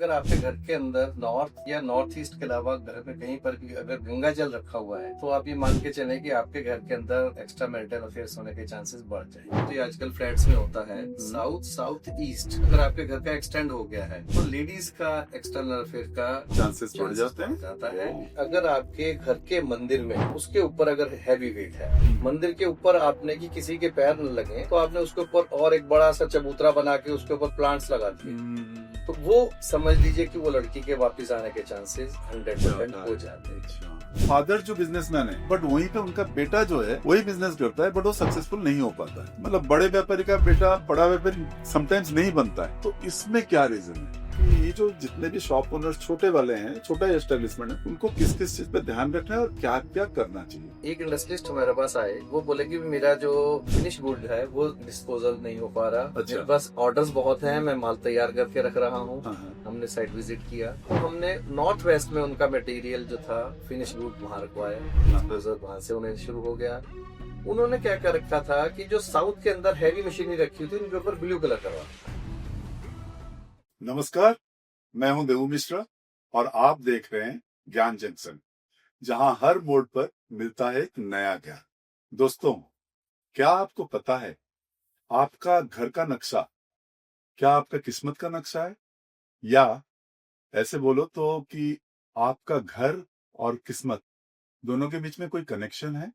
अगर आपके घर के अंदर नॉर्थ या नॉर्थ ईस्ट के अलावा घर में कहीं पर भी अगर गंगा जल रखा हुआ है तो आप ये मान के चलें कि आपके घर के अंदर एक्स्ट्रा मैरिटल अफेयर्स होने के चांसेस बढ़ जाएंगे। तो ये आजकल फ्लैट्स में होता है साउथ साउथ ईस्ट अगर आपके घर का एक्सटेंड हो गया है तो लेडीज का एक्सटर्नल अफेयर का चांसेस बढ़ जाते जाता है। अगर आपके घर के मंदिर में उसके ऊपर अगर हैवी वेट है, मंदिर के ऊपर आपने कि किसी के पैर न लगे तो आपने उसके ऊपर और एक बड़ा सा चबूतरा बना के उसके ऊपर प्लांट्स लगा दिए तो वो समझ लीजिए कि वो लड़की के वापस आने के चांसेस 100% हो जाते हैं। फादर जो बिजनेसमैन है बट वहीं पे उनका बेटा जो है वही बिजनेस करता है बट वो सक्सेसफुल नहीं हो पाता है। मतलब बड़े व्यापारी का बेटा बड़ा व्यापारी समटाइम्स नहीं बनता है। तो इसमें क्या रीजन है कि ये जो जितने भी शॉप ओनर्स छोटे वाले हैं, छोटा एस्टेब्लिशमेंट है, उनको किस किस चीज पे ध्यान रखना है और क्या क्या करना चाहिए? एक इंडस्ट्रियलिस्ट हमारे पास आए, वो बोले कि मेरा जो फिनिश गुड है वो डिस्पोजल नहीं हो पा रहा। अच्छा। मेरे पास ऑर्डर्स बहुत हैं, मैं माल तैयार करके रख रहा हूँ। हाँ, हाँ। हमने साइट विजिट किया तो हमने नॉर्थ वेस्ट में उनका मटेरियल जो था फिनिश गुड वहाँ रखवाया, डिस्पोजल वहाँ से उन्हें शुरू हो गया। उन्होंने क्या कर रखा था कि जो साउथ के अंदर हैवी मशीनरी रखी हुई थी उनके ऊपर ब्लू कलर करवा। नमस्कार, मैं हूं देवू मिश्रा और आप देख रहे हैं ज्ञान जंक्शन, जहां हर मोड़ पर मिलता है एक नया ज्ञान। दोस्तों, क्या आपको पता है आपका घर का नक्शा क्या आपका किस्मत का नक्शा है? या ऐसे बोलो तो कि आपका घर और किस्मत दोनों के बीच में कोई कनेक्शन है?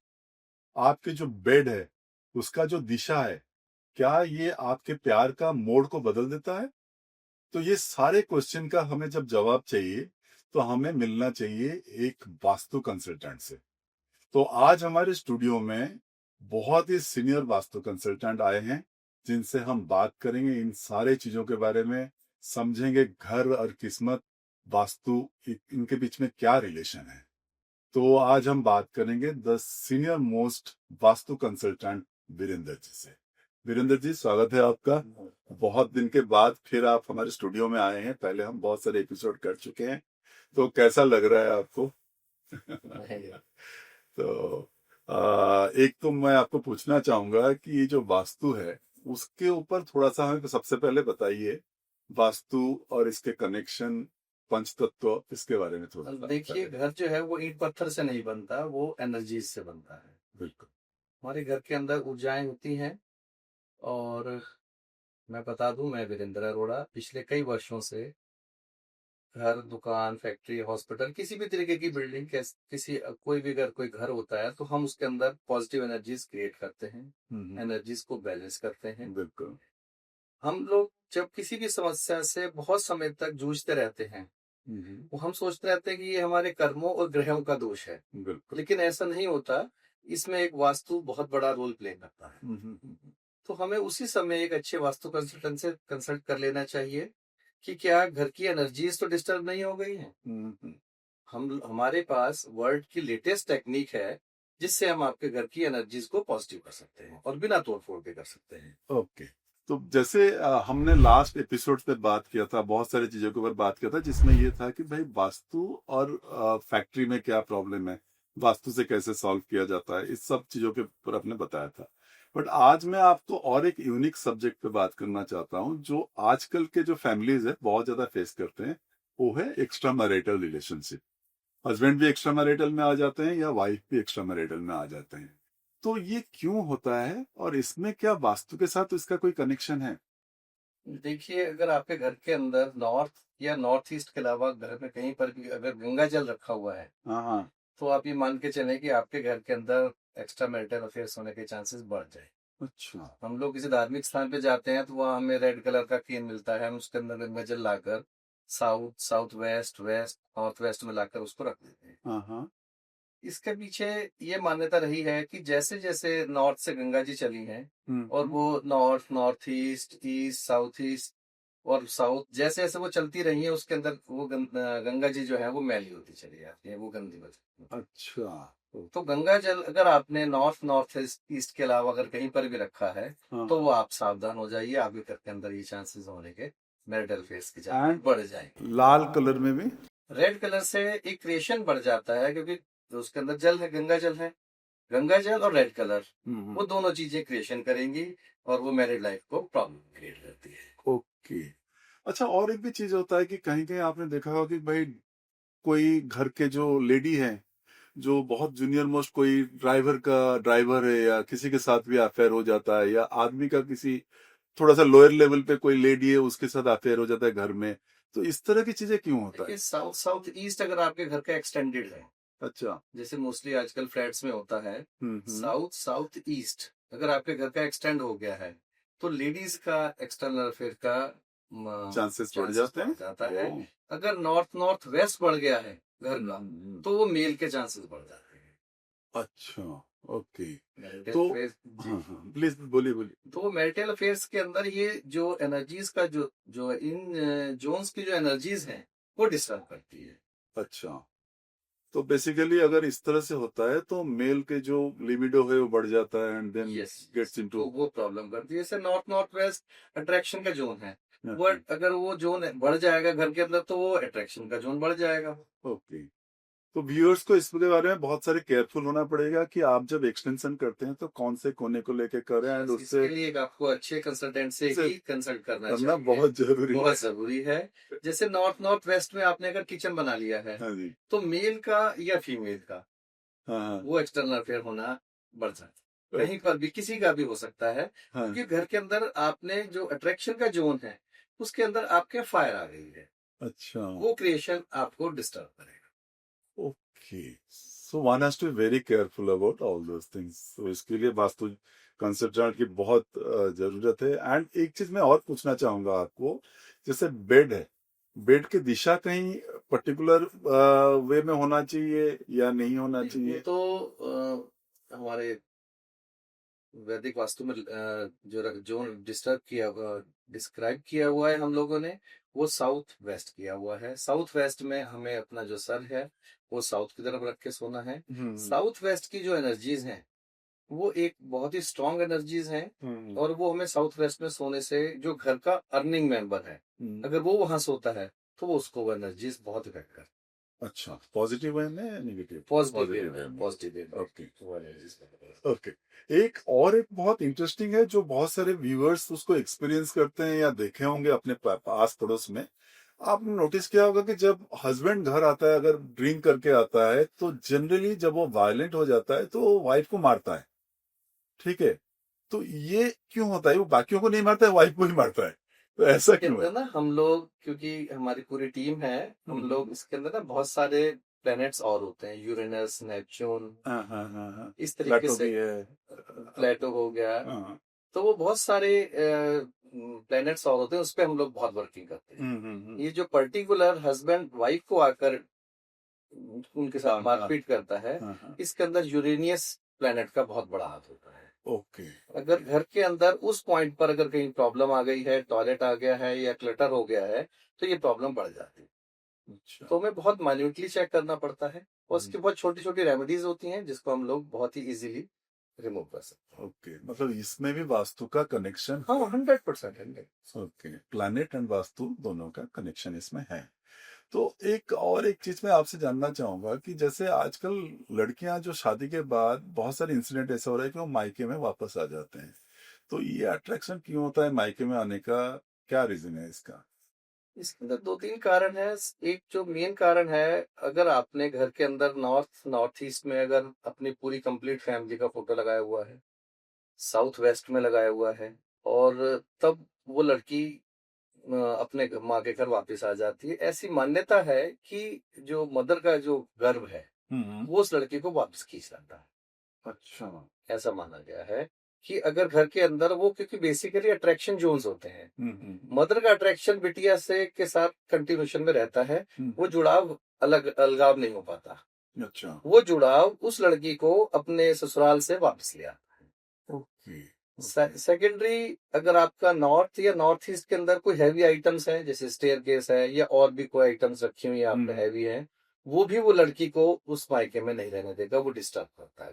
आपके जो बेड है उसका जो दिशा है, क्या ये आपके प्यार का मोड़ को बदल देता है? तो ये सारे क्वेश्चन का हमें जब जवाब चाहिए तो हमें मिलना चाहिए एक वास्तु कंसल्टेंट से। तो आज हमारे स्टूडियो में बहुत ही सीनियर वास्तु कंसल्टेंट आए हैं, जिनसे हम बात करेंगे इन सारे चीजों के बारे में, समझेंगे घर और किस्मत, वास्तु, इनके बीच में क्या रिलेशन है। तो आज हम बात करेंगे the senior most vastu consultant Virendra ji से। वीरेंद्र जी, स्वागत है आपका। बहुत दिन के बाद फिर आप हमारे स्टूडियो में आए हैं। पहले हम बहुत सारे एपिसोड कर चुके हैं, तो कैसा लग रहा है आपको? तो एक तो मैं आपको पूछना चाहूंगा कि ये जो वास्तु है उसके ऊपर थोड़ा सा हमें सबसे पहले बताइए, वास्तु और इसके कनेक्शन, पंच तत्व, इसके बारे में थोड़ा सा। देखिए, घर जो है वो ईंट पत्थर से नहीं बनता, वो एनर्जीज से बनता है। बिल्कुल। हमारे घर के अंदर ऊर्जाएं होती हैं और मैं बता दूं, मैं वीरेंद्र अरोड़ा पिछले कई वर्षों से घर, दुकान, फैक्ट्री, हॉस्पिटल, किसी भी तरीके की बिल्डिंग, किसी कोई भी अगर कोई घर होता है तो हम उसके अंदर पॉजिटिव एनर्जीज क्रिएट करते हैं, एनर्जीज को बैलेंस करते हैं। बिल्कुल। हम लोग जब किसी भी समस्या से बहुत समय तक जूझते रहते हैं वो हम सोचते रहते हैं कि ये हमारे कर्मों और ग्रहों का दोष है, बिल्कुल। लेकिन ऐसा नहीं होता। इसमें एक वास्तु बहुत बड़ा रोल प्ले करता है। तो हमें उसी समय एक अच्छे वास्तु कंसल्टेंट से कंसल्ट कर लेना चाहिए कि क्या घर की एनर्जीज तो डिस्टर्ब नहीं हो गई हैं। हम हमारे पास वर्ल्ड की लेटेस्ट टेक्निक है जिससे हम आपके घर की एनर्जीज को पॉजिटिव कर सकते हैं और बिना तोड़ फोड़ के कर सकते हैं। ओके। तो जैसे हमने लास्ट एपिसोड पे बात किया था, बहुत सारी चीजों के ऊपर बात किया था, जिसमें ये था कि भाई वास्तु और फैक्ट्री में क्या प्रॉब्लम है, वास्तु से कैसे सॉल्व किया जाता है, इस सब चीजों के ऊपर आपने बताया था। बट आज मैं आपको और एक यूनिक सब्जेक्ट पे बात करना चाहता हूँ, जो आजकल के जो फैमिलीज है बहुत ज्यादा फेस करते हैं, वो है एक्स्ट्रा मैरिटल रिलेशनशिप। हस्बैंड भी एक्स्ट्रा मैरिटल में आ जाते हैं या वाइफ भी एक्स्ट्रा मैरिटल में आ जाते हैं। तो ये क्यों होता है और इसमें क्या वास्तु के साथ इसका कोई कनेक्शन है? देखिए, अगर आपके घर के अंदर नॉर्थ या नॉर्थ ईस्ट के अलावा घर में कहीं पर भी अगर गंगा जल रखा हुआ है हाँ, हाँ। तो आप ये मान के चलें कि आपके घर के अंदर एक्स्ट्रा मैरिटल अफेयर्स होने के चांसेस बढ़ जाए। अच्छा। हम लोग किसी धार्मिक स्थान पे जाते हैं तो वहाँ हमें रेड कलर का केन मिलता है, हम उसके अंदर गंगा जल लाकर south south west west north west में लाकर उसको रख देते हैं। हाँ, हाँ। इसके पीछे ये मान्यता रही है कि जैसे जैसे नॉर्थ से गंगा जी चली हैं और वो north north east east south east और साउथ जैसे जैसे वो चलती रही है उसके अंदर वो गंगा जी जो है वो मैली होती चली जाती है, वो गंदी होती है। अच्छा। तो गंगा जल अगर आपने नॉर्थ नॉर्थ ईस्ट के अलावा अगर कहीं पर भी रखा है हाँ। तो वो आप सावधान हो जाइए, आपके घर के अंदर ये चांसेस होने के मैरिटल फेस की And बढ़ जाएंगे। लाल कलर में भी? रेड कलर से एक क्रिएशन बढ़ जाता है क्योंकि उसके अंदर जल है, गंगा जल है। गंगा जल और रेड कलर वो दोनों चीजें क्रिएशन करेंगी और वो मैरिड लाइफ को प्रॉब्लम क्रिएट करती है। ओके। अच्छा, और एक भी चीज होता है कि कहीं कहीं आपने देखा होगा कि भाई कोई घर के जो लेडी है, जो बहुत जूनियर मोस्ट, कोई ड्राइवर है या किसी के साथ भी अफेयर हो जाता है, या आदमी का किसी थोड़ा सा लोअर लेवल पे कोई लेडी है उसके साथ अफेयर हो जाता है घर में। तो इस तरह की चीजें क्यों होता देखिए है? साउथ साउथ ईस्ट अगर आपके घर का एक्सटेंडेड है, अच्छा। जैसे मोस्टली आजकल फ्लैट्स में होता है, हम्म। साउथ साउथ ईस्ट अगर आपके घर का एक्सटेंड हो गया है, तो लेडीज का एक्सटर्नल अफेयर का चांसेस बढ़ चांसेस जाते बढ़ हैं। जाता है। ओह। अगर नॉर्थ नॉर्थ वेस्ट बढ़ गया है घर का, तो वो मेल के चांसेस बढ़ जाते हैं। अच्छा। ओके। मैरिटल तो अफेयर्स जी। हाँ हाँ, प्लीज बोलिए बोलिए। तो मैरिटल अफेयर्स के अंदर ये जो एनर्जीज का जो जो इन जोन्स की जो एनर्जीज हैं वो डिस्टर्ब करती है। अच्छा, तो बेसिकली अगर इस तरह से होता है तो मेल के जो लिबिडो है वो बढ़ जाता है एंड देन यस, गेट्स तो इनटू। वो प्रॉब्लम करती है। जैसे नॉर्थ नॉर्थ वेस्ट अट्रैक्शन का जोन है, वो अगर वो जोन बढ़ जाएगा घर के अंदर, तो वो अट्रैक्शन का जोन बढ़ जाएगा। ओके। तो व्यूअर्स को इसके बारे में बहुत सारे केयरफुल होना पड़ेगा कि आप जब एक्सटेंशन करते हैं तो कौन से कोने को लेके करें, एंड बस उससे इसके लिए एक आपको अच्छे कंसल्टेंट से से ही कंसल्ट करना करना चाहिए, बहुत जरूरी है। बहुत जरूरी है। जैसे नॉर्थ नॉर्थ वेस्ट में आपने अगर किचन बना लिया है, हाँ जी। तो मेल का या फीमेल का हाँ हाँ। वो एक्सटर्नल अफेयर होना बढ़ जाता है। कहीं ओके। पर भी किसी का भी हो सकता है, हाँ। क्योंकि घर के अंदर आपने जो अट्रैक्शन का जोन है उसके अंदर आपके फायर आ गई है, अच्छा। वो क्रिएशन आपको डिस्टर्ब करेगा। Okay, so one has to be very careful about all those things. तो इसके लिए वास्तु कंसल्टेंट की बहुत जरूरत है। एंड एक चीज मैं और पूछना चाहूंगा आपको, जैसे बेड है, बेड की दिशा कहीं पर्टिकुलर वे में होना चाहिए या नहीं होना नहीं, वो चाहिए? तो हमारे वैदिक वास्तु में जो डिस्टर्ब किया हुआ डिस्क्राइब किया हुआ है हम लोगों ने, वो साउथ वेस्ट किया हुआ है। साउथ वेस्ट में हमें अपना जो सर है वो साउथ की तरफ रख के सोना है। हम्म। साउथ वेस्ट की जो एनर्जीज हैं वो एक बहुत ही स्ट्रांग एनर्जीज हैं, हम्म। और वो हमें साउथ वेस्ट में सोने से जो घर का अर्निंग मेंबर है, हम्म। अगर वो वहां सोता है तो वो उसको वो एनर्जीज बहुत इफेक्ट करती अच्छा, पॉजिटिव वे में या नेगेटिव? है। पॉजिटिव वे पॉजिटिव वे में, में। पॉजिटिव वे में ओके। वो एनर्जीज। ओके। एक और एक बहुत इंटरेस्टिंग है जो बहुत सारे व्यूअर्स उसको एक्सपीरियंस करते हैं या देखे होंगे अपने पास पड़ोस में। आपने नोटिस किया होगा कि जब हस्बैंड घर आता है, अगर ड्रिंक करके आता है, तो जनरली जब वो वायलेंट हो जाता है तो वो वाइफ को मारता है। ठीक है, तो ये क्यों होता है? वो बाकियों को नहीं मारता है, वाइफ को ही मारता है, तो ऐसा इसके क्यों है? अंदर ना हम लोग, क्योंकि हमारी पूरी टीम है, हम लोग इसके अंदर ना बहुत सारे प्लैनेट्स और होते हैं, यूरेनस, नेपच्यून, हाँ हाँ हाँ हाँ। इस तरीके प्लेटो से, भी है। प्लेटो हो गया। हाँ। तो वो बहुत सारे प्लैनेट्स और होते हैं, उस पर हम लोग बहुत वर्किंग करते हैं। ये जो पर्टिकुलर हस्बैंड वाइफ को आकर उनके साथ हाँ हाँ मारपीट करता है, हाँ हाँ। इसके अंदर यूरेनियस प्लैनेट का बहुत बड़ा हाथ होता है। ओके। अगर घर के अंदर उस पॉइंट पर अगर कहीं प्रॉब्लम आ गई है, टॉयलेट आ गया है या क्लटर हो गया है, तो ये प्रॉब्लम बढ़ जाती है। अच्छा। तो हमें बहुत माइन्यूटली चेक करना पड़ता है, और उसकी बहुत छोटी छोटी रेमेडीज होती हैं जिसको हम लोग बहुत ही इजीली रिमूव कर सकते हैं। ओके, मतलब इसमें भी वास्तु का कनेक्शन? हाँ, 100%, 100%। ओके, प्लैनेट एंड वास्तु दोनों का कनेक्शन इसमें है। तो एक चीज मैं आपसे जानना चाहूंगा कि जैसे आजकल लड़कियां जो शादी के बाद, बहुत सारे इंसिडेंट ऐसा हो रहा है कि वो मायके में वापस आ जाते हैं, तो ये अट्रैक्शन क्यों होता है मायके में आने का? क्या रीजन है इसका? इसके अंदर दो तीन कारण है। एक जो मेन कारण है, अगर आपने घर के अंदर नॉर्थ नॉर्थ ईस्ट में अगर अपनी पूरी कंप्लीट फैमिली का फोटो लगाया हुआ है, साउथ वेस्ट में लगाया हुआ है, और तब वो लड़की अपने माँ के घर वापस आ जाती है, ऐसी मान्यता है कि जो मदर का जो गर्भ है हम्म। वो उस लड़की को वापस खींच लाता है। अच्छा। ऐसा माना गया है कि अगर घर के अंदर वो, क्योंकि बेसिकली अट्रैक्शन जोन्स होते हैं, मदर का अट्रैक्शन बिटिया से के साथ कंटिन्यूशन में रहता है, वो जुड़ाव अलग अलगाव नहीं हो पाता। अच्छा। वो जुड़ाव उस लड़की को अपने ससुराल से वापस ले आता है। ओके। सेकेंडरी, अगर आपका नॉर्थ या नॉर्थ ईस्ट के अंदर कोई हैवी आइटम्स हैं, जैसे स्टेयर केस है या और भी कोई आइटम्स रखी हुई है आपने हैवी है, वो भी वो लड़की को उस मायके में नहीं रहने देगा, वो डिस्टर्ब करता है।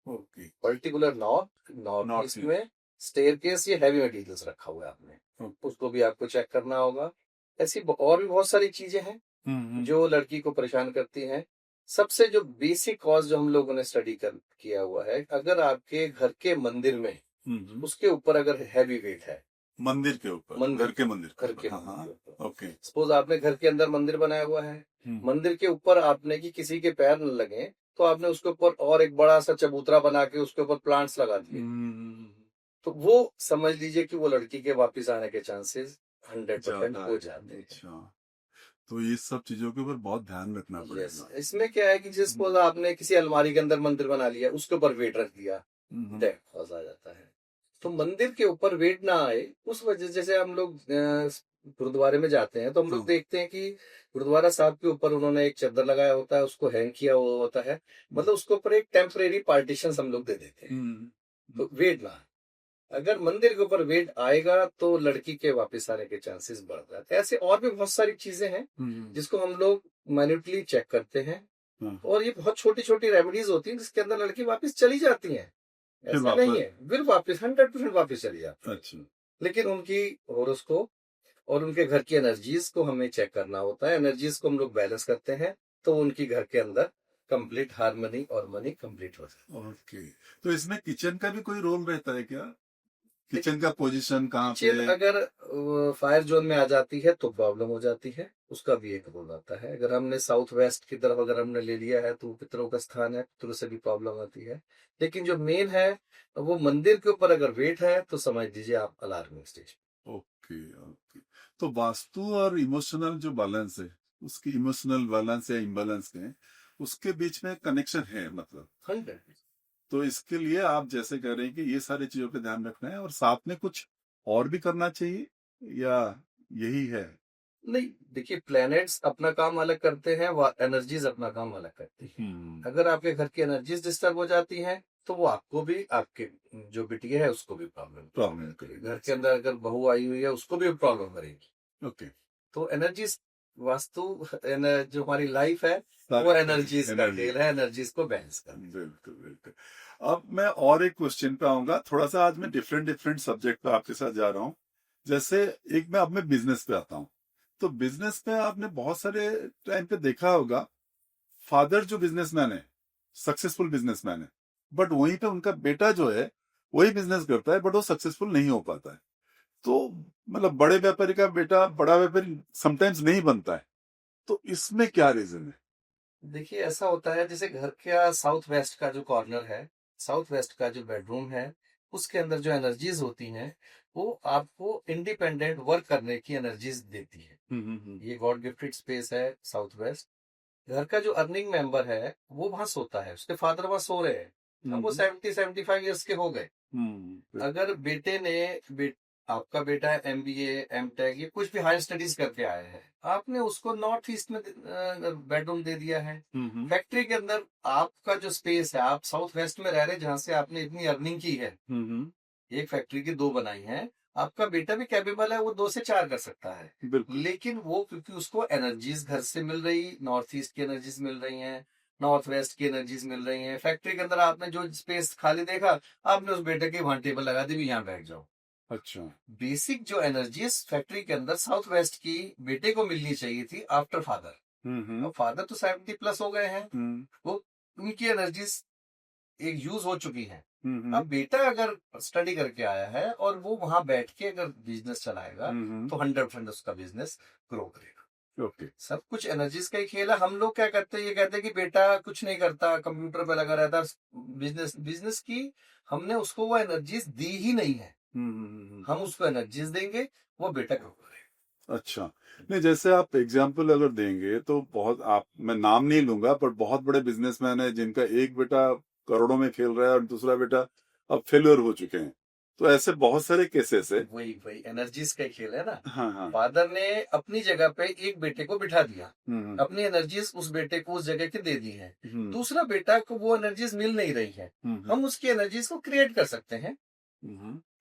Okay. Particular north north east में स्टेयर केस या हैवी मटेरियल्स रखा हुआ है आपने, उसको भी आपको चेक करना होगा। ऐसी और भी बहुत सारी चीजें हैं जो लड़की को परेशान करती हैं। सबसे जो बेसिक कॉज जो हम लोगों ने स्टडी किया हुआ है, अगर आपके घर के मंदिर में उसके ऊपर अगर हैवी वेट है, मंदिर के ऊपर, मंदिर घर के मंदिर घर के हाँ मंदिर के ऊपर। ओके सपोज आपने घर के अंदर मंदिर बनाया हुआ है, मंदिर के ऊपर आपने कि किसी के पैर न लगे, तो आपने उसके ऊपर और एक बड़ा सा चबूतरा बना के उसके ऊपर प्लांट्स लगा दिए, तो वो समझ लीजिए कि वो लड़की के वापस आने के चांसेस 100% हो जाते हैं। अच्छा, तो ये सब चीजों के ऊपर बहुत ध्यान रखना पड़ेगा। इसमें क्या है कि जिस सपोज आपने किसी अलमारी के अंदर मंदिर बना लिया, उसके ऊपर वेट रख दिया, डेथ कॉज आ जाता है। तो मंदिर के ऊपर वेट ना आए उस वजह, जैसे हम लोग गुरुद्वारे में जाते हैं तो हम लोग देखते हैं कि गुरुद्वारा साहब के ऊपर उन्होंने एक चादर लगाया होता है, उसको हैंग किया हुआ होता है, मतलब उसके ऊपर एक टेम्परेरी पार्टीशन हम लोग दे देते हैं, तो वेट ना आए। अगर मंदिर के ऊपर वेट आएगा तो लड़की के वापस आने के चांसेस बढ़ जाते हैं। ऐसे और भी बहुत सारी चीजें हैं जिसको हम लोग माइन्यूटली चेक करते हैं, और ये बहुत छोटी छोटी रेमेडीज होती हैं जिसके अंदर लड़की वापस चली जाती है, ऐसा नहीं है फिर वापस 100% वापस चली जाती है। अच्छा। लेकिन उनकी होरोस्कोप और उनके घर की एनर्जीज को हमें चेक करना होता है, एनर्जीज को हम लोग बैलेंस करते हैं तो उनकी घर के अंदर कंप्लीट हार्मनी और मनी कंप्लीट हो जाता है। ओके, तो इसमें किचन का भी कोई रोल रहता है क्या? किचन का पोजीशन कहाँ पे? किचन अगर फायर जोन में आ जाती है तो प्रॉब्लम हो जाती है, उसका भी एक रोल आता है। अगर हमने साउथ वेस्ट की तरफ अगर हमने ले लिया है तो पितरों का स्थान है, पितरों से भी प्रॉब्लम आती है। लेकिन जो मेन है वो मंदिर के ऊपर अगर वेट है तो समझ लीजिए आप अलार्मिंग स्टेज। ओके ओके, तो वास्तु और इमोशनल जो बैलेंस है, उसकी इमोशनल बैलेंस या इम्बैलेंस है, उसके बीच में कनेक्शन है मतलब 100। तो इसके लिए आप जैसे कह रहे हैं कि ये सारी चीजों पे ध्यान रखना है और साथ में कुछ और भी करना चाहिए या यही है? नहीं, देखिए प्लैनेट्स अपना काम अलग करते हैं, एनर्जीज अपना काम अलग करती है। अगर आपके घर की एनर्जीज डिस्टर्ब हो जाती हैं तो वो आपको भी, आपके जो बिटिया है उसको भी प्रॉब्लम करेगी। घर के अंदर अगर बहू आई हुई है उसको भी प्रॉब्लम करेगी। ओके, तो एनर्जीज, वास्तु जो हमारी लाइफ है वो एनर्जीज का खेल है, एनर्जीज को बैलेंस करना। बिल्कुल बिल्कुल। अब मैं और एक क्वेश्चन पे आऊंगा, थोड़ा सा आज मैं डिफरेंट सब्जेक्ट पे आपके साथ जा रहा हूँ। जैसे एक मैं अब मैं बिजनेस पे आता हूँ, तो बिजनेस में आपने बहुत सारे टाइम पे देखा होगा, फादर जो बिजनेसमैन है, सक्सेसफुल बिजनेसमैन है, बट वहीं पे उनका बेटा जो है वही बिजनेस करता है बट वो सक्सेसफुल नहीं हो पाता है। तो मतलब बड़े व्यापारी का बेटा बड़ा व्यापारी समटाइम्स नहीं बनता है, तो इसमें क्या रीजन है? देखिए ऐसा होता है, जैसे घर का साउथ वेस्ट का जो कॉर्नर है, साउथ वेस्ट का जो बेडरूम है, उसके अंदर जो एनर्जीज होती हैं वो आपको इंडिपेंडेंट वर्क करने की एनर्जीज देती है। ये गॉड गिफ्टेड स्पेस है साउथ वेस्ट। घर का जो अर्निंग मेंबर है वो वहां सोता है, उसके फादर वहां सो रहे हैं, अब वो 70-75 ईयर्स के हो गए। अगर बेटे ने आपका बेटा एमबीए एमटेक ये कुछ भी हायर स्टडीज करके आया है, आपने उसको नॉर्थ ईस्ट में बेडरूम दे दिया है। फैक्ट्री के अंदर आपका जो स्पेस है, आप साउथ वेस्ट में रह रहे हैं जहां से आपने इतनी अर्निंग की है, एक फैक्ट्री की 2 बनाई है, आपका बेटा भी कैपेबल है, वो 2 से 4 कर सकता है। लेकिन वो क्योंकि उसको एनर्जीज घर से मिल रही, नॉर्थ ईस्ट की एनर्जीज मिल रही हैं, नॉर्थ वेस्ट की एनर्जीज मिल रही हैं। फैक्ट्री के अंदर आपने जो स्पेस खाली देखा, आपने उस बेटे के वहां टेबल लगा दी भी यहाँ बैठ जाओ। अच्छा, बेसिक जो एनर्जीज फैक्ट्री के अंदर साउथ वेस्ट की बेटे को मिलनी चाहिए थी आफ्टर फादर, अब फादर तो 70+ हो गए हैं, वो उनकी एनर्जीज एक यूज हो चुकी है। अब बेटा अगर स्टडी करके आया है और वो वहां बैठ के अगर बिजनेस चलाएगा तो 100% उसका बिजनेस ग्रो करेगा। ओके, सब कुछ एनर्जीज का ही खेल है। हम लोग क्या करते हैं, ये कहते हैं कि बेटा कुछ नहीं करता, कंप्यूटर पे लगा रहता, बिजनेस की हमने उसको वो एनर्जीज दी ही नहीं है। हम उसको एनर्जीज देंगे, वो बेटा ग्रो करेगा। अच्छा, नहीं जैसे आप एग्जाम्पल अगर देंगे तो बहुत, आप मैं नाम नहीं लूंगा पर बहुत बड़े बिजनेसमैन है जिनका एक बेटा करोड़ों में खेल रहा है और दूसरा बेटा अब फेलियर हो चुके हैं, तो ऐसे बहुत सारे केसेस है। वही एनर्जीज का खेल है ना। हाँ। फादर ने अपनी जगह पे एक बेटे को बिठा दिया, अपनी एनर्जीज उस बेटे को उस जगह की दे दी है, दूसरा बेटा को वो एनर्जीज मिल नहीं रही है, हम उसकी एनर्जीज को क्रिएट कर सकते हैं।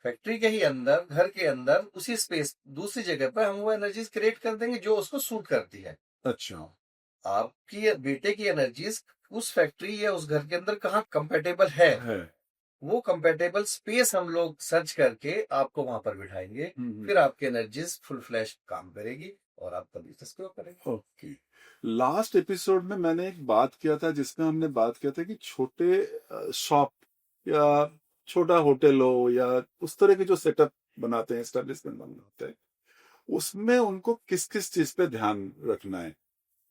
फैक्ट्री के ही अंदर, घर के अंदर, उसी स्पेस दूसरी जगह पर हम वो एनर्जीज क्रिएट कर देंगे जो उसको सूट करती है। अच्छा, आपकी बेटे की एनर्जीज उस फैक्ट्री या उस घर के अंदर कहाँ कंपेटेबल है। वो कंपेटेबल स्पेस हम लोग सर्च करके आपको वहां पर बिठाएंगे, फिर आपकी एनर्जीज फुल फ्लैश काम करेगी और आपका बिजनेस ग्रो करेगा। ओके, लास्ट एपिसोड में मैंने एक बात किया था जिसमें हमने बात किया था कि छोटे शॉप या छोटा होटल हो या उस तरह के जो सेटअप बनाते हैं, एस्टेब्लिशमेंट बनाते हैं, उसमें उनको किस किस चीज पे ध्यान रखना है।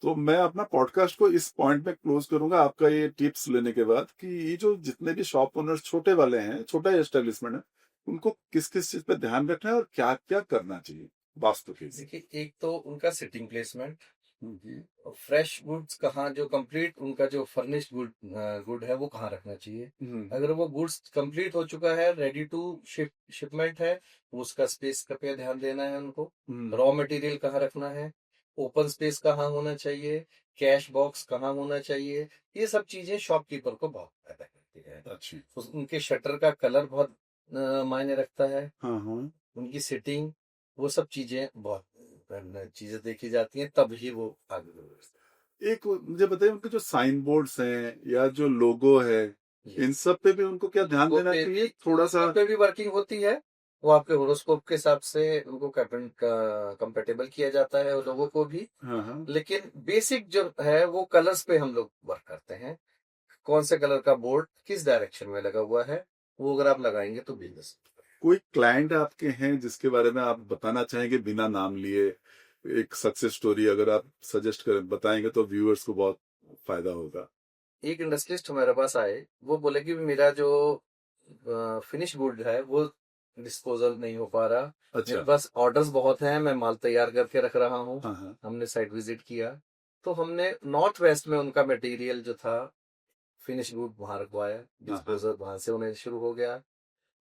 तो मैं अपना पॉडकास्ट को इस पॉइंट में क्लोज करूंगा आपका ये टिप्स लेने के बाद, कि ये जो जितने भी शॉप ओनर्स छोटे वाले हैं, छोटा एस्टेब्लिशमेंट है, उनको किस किस चीज पे ध्यान रखना है और क्या क्या करना चाहिए वास्तु के लिए। देखिए, एक तो उनका सिटिंग प्लेसमेंट, फ्रेश गुड्स कहाँ, जो कंप्लीट उनका जो फर्निश्ड गुड है वो कहाँ रखना चाहिए। अगर वो गुड्स कंप्लीट हो चुका है, रेडी टू शिपमेंट है, उसका स्पेस का पे ध्यान देना है उनको। रॉ मटेरियल कहाँ रखना है, ओपन स्पेस कहाँ होना चाहिए, कैश बॉक्स कहाँ होना चाहिए, ये सब चीजें शॉपकीपर को बहुत फायदा करती है। अच्छी। उनके शटर का कलर बहुत मायने रखता है, हाँ हाँ। उनकी सिटिंग, वो सब चीजें बहुत चीजें देखी जाती हैं, तब ही वो आगे बढ़ते एक मुझे बताइए, उनके जो साइन बोर्ड्स हैं या जो लोगो है, हैं। इन सब पे भी उनको क्या ध्यान लोगो देना पे चाहिए भी थोड़ा सा? लोगो पे भी वर्किंग होती है, वो आपके होरोस्कोप के हिसाब से उनको कंपेटेबल किया जाता है लोगों को भी। हाँ हाँ। लेकिन बेसिक जो है वो कलर्स पे हम लोग वर्क करते हैं, कौन से कलर का बोर्ड किस डायरेक्शन में लगा हुआ है, वो अगर आप लगाएंगे तो बिजनेस। कोई क्लाइंट आपके हैं जिसके बारे में आप बताना चाहेंगे बिना नाम लिए, एक सक्सेस स्टोरी अगर आप सजेस्ट करें, बताएंगे तो व्यूअर्स को बहुत फायदा होगा। एक इंडस्ट्रियलिस्ट हमारे पास आए, वो बोले कि मेरा जो फिनिश गुड है वो डिस्पोजल नहीं हो पा रहा, अच्छा। मेरे पास ऑर्डर्स बहुत हैं, मैं माल तैयार करके रख रहा हूँ। हाँ हाँ। हमने साइट विजिट किया, तो हमने नॉर्थ वेस्ट में उनका मटेरियल जो था फिनिश गुड वहां रखवाया, डिस्पोजल वहां से उन्हें शुरू हो गया।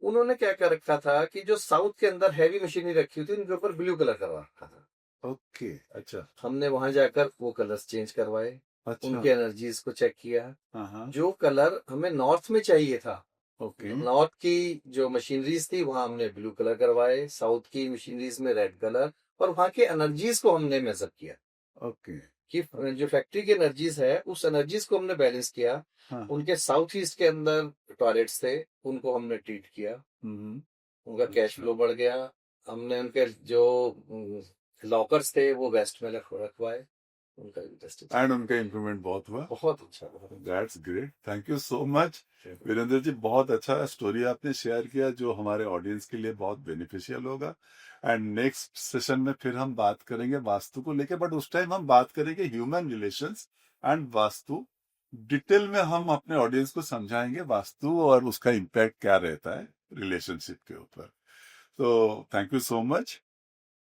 उन्होंने क्या कर रखा था कि जो साउथ के अंदर हैवी मशीनरी रखी हुई थी उनके ऊपर ब्लू कलर करवा रखा था। ओके। अच्छा। हमने वहां जाकर वो कलर्स चेंज करवाए, अच्छा। उनके एनर्जीज को चेक किया। हाँ हाँ। जो कलर हमें नॉर्थ में चाहिए था, ओके। नॉर्थ की जो मशीनरीज थी वहां हमने ब्लू कलर करवाए, साउथ की मशीनरीज में रेड कलर, और वहां के एनर्जीज को हमने मेजर किया ओके। कि जो फैक्ट्री की एनर्जीज है उस एनर्जीज को हमने बैलेंस किया। हाँ। उनके साउथ ईस्ट के अंदर टॉयलेट्स थे, उनको हमने ट्रीट किया, उनका कैश फ्लो बढ़ गया। हमने उनके जो लॉकर्स थे वो वेस्ट में रखवाए, उनका इंटरेस्ट एंड उनका इम्प्रूवमेंट बहुत हुआ। बहुत अच्छा, बहुत अच्छा। That's great, thank you so much Virendra ji, बहुत अच्छा स्टोरी आपने शेयर किया जो हमारे ऑडियंस के लिए बहुत बेनिफिशियल होगा। एंड नेक्स्ट सेशन में फिर हम बात करेंगे वास्तु को लेके, बट उस टाइम हम बात करेंगे human relations and vastu. Detail में हम अपने ऑडियंस को समझाएंगे वास्तु और उसका इम्पैक्ट क्या रहता है रिलेशनशिप के ऊपर। तो थैंक यू सो मच।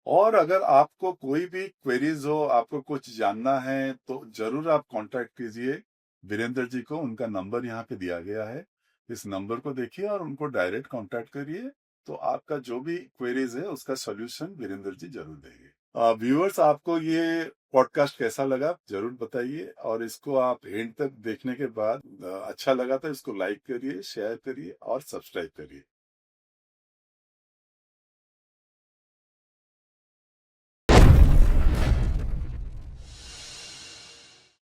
और अगर आपको कोई भी क्वेरीज हो, आपको कुछ जानना है, तो जरूर आप कांटेक्ट कीजिए वीरेंद्र जी को। उनका नंबर यहाँ पे दिया गया है, इस नंबर को देखिए और उनको डायरेक्ट कांटेक्ट करिए। तो आपका जो भी क्वेरीज है उसका सॉल्यूशन वीरेंद्र जी जरूर देंगे। व्यूअर्स, आपको ये पॉडकास्ट कैसा लगा जरूर बताइए, और इसको आप एंड तक देखने के बाद अच्छा लगा तो इसको लाइक करिए, शेयर करिए और सब्सक्राइब करिए।